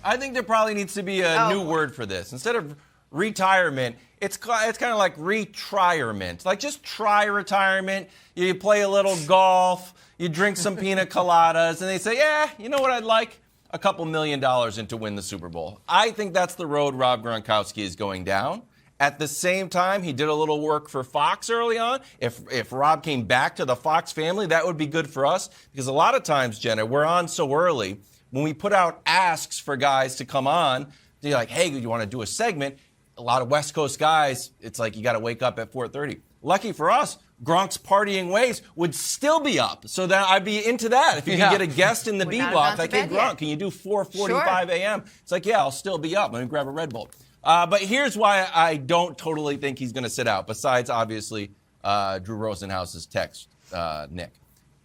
I think there probably needs to be a new word for this. Instead of retirement, it's kind of like retirement. Like, just try retirement. You play a little golf, you drink some pina coladas, and they say, yeah, you know what I'd like? A couple $1 million in to win the Super Bowl. I think that's the road Rob Gronkowski is going down. At the same time, he did a little work for Fox early on. If Rob came back to the Fox family, that would be good for us. Because a lot of times, Jenna, we're on so early. When we put out asks for guys to come on, they're like, hey, you want to do a segment? A lot of West Coast guys, it's like you got to wake up at 4:30. Lucky for us, Gronk's partying ways would still be up. So then I'd be into that. If you can get a guest in the B block, like, hey, Gronk, can you do 4:45 a.m.? It's like, yeah, I'll still be up. Let me grab a Red Bull. But here's why I don't totally think he's going to sit out, besides, obviously, Drew Rosenhaus's text, Nick.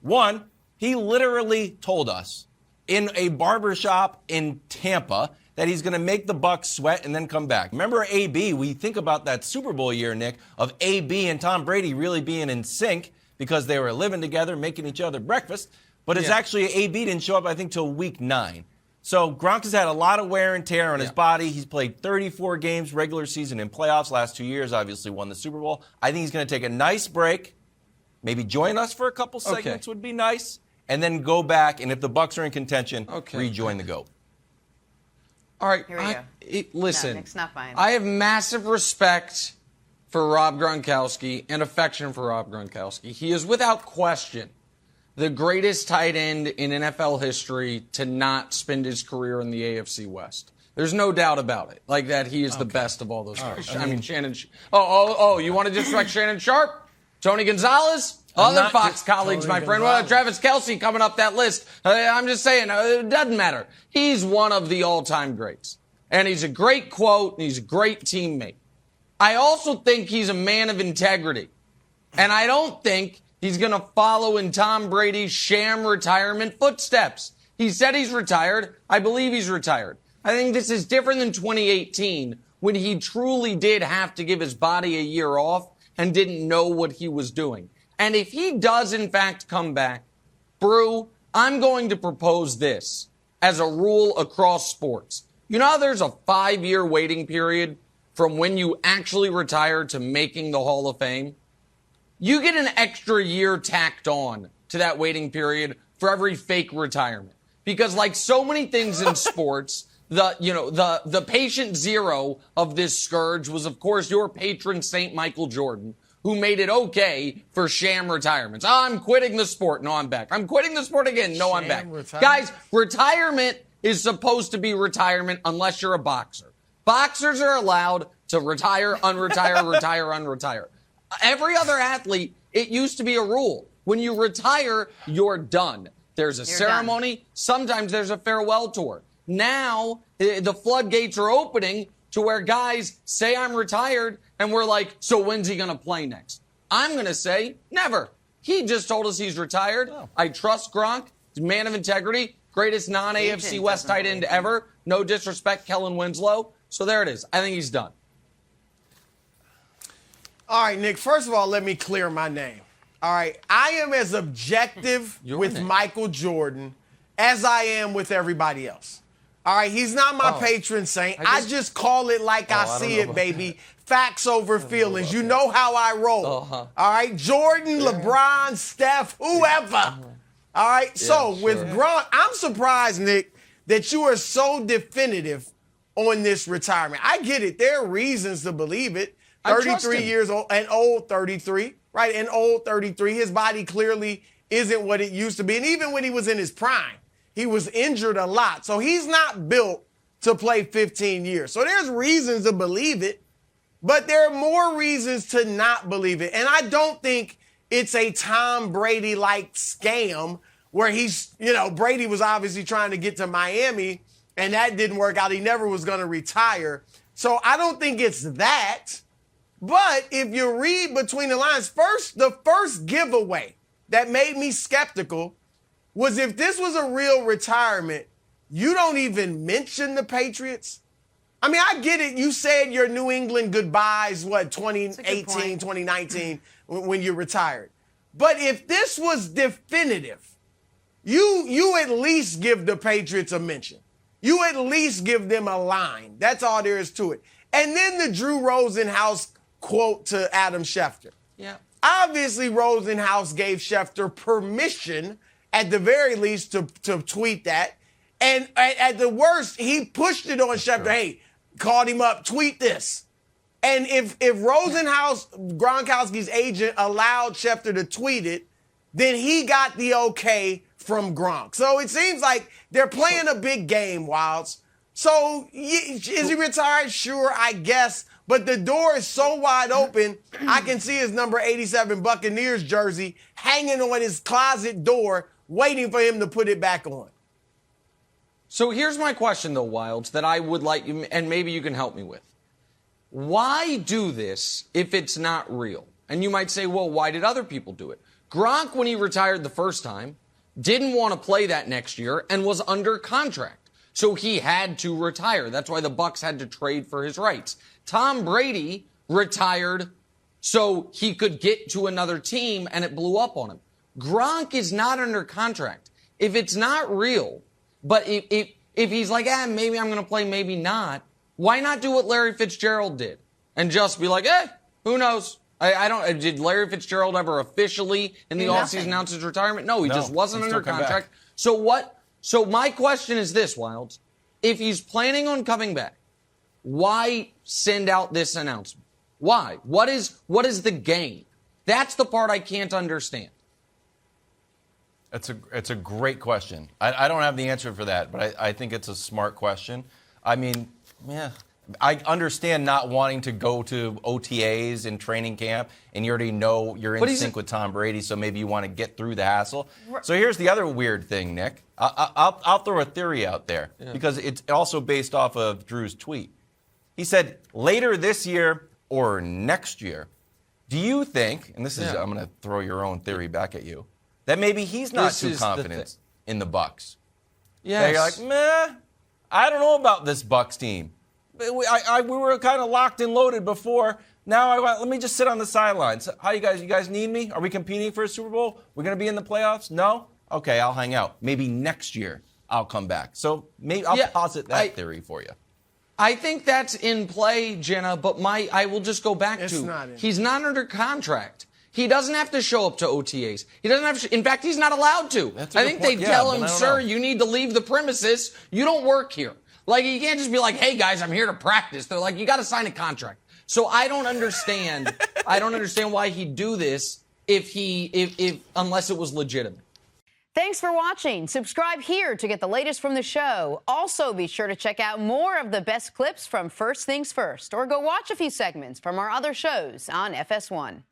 One, he literally told us in a barbershop in Tampa that he's going to make the Bucs sweat and then come back. Remember AB? We think about that Super Bowl year, Nick, of AB and Tom Brady really being in sync because they were living together, making each other breakfast. But it's actually AB didn't show up, I think, till week 9. So Gronk has had a lot of wear and tear on his body. He's played 34 games regular season and playoffs last 2 years, obviously won the Super Bowl. I think he's going to take a nice break, maybe join us for a couple segments would be nice, and then go back, and if the Bucs are in contention, rejoin the GOAT. All right, Here we go. Listen, no, Nick's not buying it. I have massive respect for Rob Gronkowski and affection for Rob Gronkowski. He is without question the greatest tight end in NFL history to not spend his career in the AFC West. There's no doubt about it. Like that, he is the best of all those guys. I mean, Shannon. You want to disrespect Shannon Sharp, Tony Gonzalez, other Fox colleagues, my friend. Well, Travis Kelce coming up that list. I'm just saying, it doesn't matter. He's one of the all-time greats, and he's a great quote. And he's a great teammate. I also think he's a man of integrity, and I don't think he's going to follow in Tom Brady's sham retirement footsteps. He said he's retired. I believe he's retired. I think this is different than 2018 when he truly did have to give his body a year off and didn't know what he was doing. And if he does, in fact, come back, Brew, I'm going to propose this as a rule across sports. You know how there's a 5-year waiting period from when you actually retire to making the Hall of Fame? You get an extra year tacked on to that waiting period for every fake retirement. Because like so many things in sports, the patient zero of this scourge was, of course, your patron Saint Michael Jordan, who made it okay for sham retirements. I'm quitting the sport. No, I'm back. I'm quitting the sport again. No, I'm back. Guys, retirement is supposed to be retirement unless you're a boxer. Boxers are allowed to retire, unretire, retire, unretire. Every other athlete, it used to be a rule. When you retire, you're done. There's a ceremony. Done. Sometimes there's a farewell tour. Now, the floodgates are opening to where guys say, I'm retired, and we're like, so when's he going to play next? I'm going to say, never. He just told us he's retired. Oh. I trust Gronk. He's a man of integrity. Greatest non-AFC West tight end ever. No disrespect, Kellen Winslow. So there it is. I think he's done. All right, Nick, first of all, let me clear my name. All right, I am as objective with Michael Jordan as I am with everybody else. All right, he's not my patron saint. I just call it like I see it, baby. That. Facts over feelings. You know how I roll. All right, Jordan, LeBron, Steph, whoever. All right, with Gronk, I'm surprised, Nick, that you are so definitive on this retirement. I get it. There are reasons to believe it. 33 years old, an old 33, right? An old 33. His body clearly isn't what it used to be. And even when he was in his prime, he was injured a lot. So he's not built to play 15 years. So there's reasons to believe it, but there are more reasons to not believe it. And I don't think it's a Tom Brady-like scam where Brady was obviously trying to get to Miami and that didn't work out. He never was going to retire. So I don't think it's that. But if you read between the lines, the first giveaway that made me skeptical was if this was a real retirement, you don't even mention the Patriots. I mean, I get it. You said your New England goodbyes, 2018, 2019, when you retired. But if this was definitive, you at least give the Patriots a mention. you at least give them a line. That's all there is to it. And then the Drew Rosenhaus quote to Adam Schefter. Yeah. Obviously, Rosenhaus gave Schefter permission, at the very least, to tweet that. And at the worst, he pushed it on Schefter. Hey, called him up, tweet this. And if Rosenhaus, Gronkowski's agent, allowed Schefter to tweet it, then he got the okay from Gronk. So it seems like they're playing a big game, Wilds. So is he retired? Sure, I guess. But the door is so wide open, I can see his number 87 Buccaneers jersey hanging on his closet door, waiting for him to put it back on. So here's my question, though, Wilds, that I would like you, and maybe you can help me with. Why do this if it's not real? And you might say, well, why did other people do it? Gronk, when he retired the first time, didn't want to play that next year and was under contract. So he had to retire. That's why the Bucs had to trade for his rights. Tom Brady retired so he could get to another team, and it blew up on him. Gronk is not under contract. If it's not real, but if he's like, maybe I'm going to play, maybe not, why not do what Larry Fitzgerald did and just be like, who knows? Did Larry Fitzgerald ever officially in the offseason announce his retirement? No, he just wasn't under contract. So my question is this, Wilds. If he's planning on coming back, why send out this announcement? Why? What is the gain? That's the part I can't understand. It's a great question. I don't have the answer for that, but I think it's a smart question. I mean, yeah. I understand not wanting to go to OTAs in training camp, and you already know you're in sync with Tom Brady, so maybe you want to get through the hassle. So here's the other weird thing, Nick. I'll throw a theory out there because it's also based off of Drew's tweet. He said, later this year or next year, do you think, and this is, I'm going to throw your own theory back at you, that maybe he's not too confident in the Bucs? Yes. You're like, meh, I don't know about this Bucs team. We were kind of locked and loaded before. Now let me just sit on the sidelines. How you guys need me? Are we competing for a Super Bowl? We're going to be in the playoffs? No? Okay, I'll hang out. Maybe next year I'll come back. So maybe I'll posit that theory for you. I think that's in play, Jenna, but I will just go back to he's not under contract. He doesn't have to show up to OTAs. He doesn't have to, in fact, he's not allowed to. I think they tell him, sir, you need to leave the premises. You don't work here. Like, you can't just be like, hey, guys, I'm here to practice. They're like, you got to sign a contract. So I don't understand. I don't understand why he'd do this unless it was legitimate. Thanks for watching. Subscribe here to get the latest from the show. Also, be sure to check out more of the best clips from First Things First, or go watch a few segments from our other shows on FS1.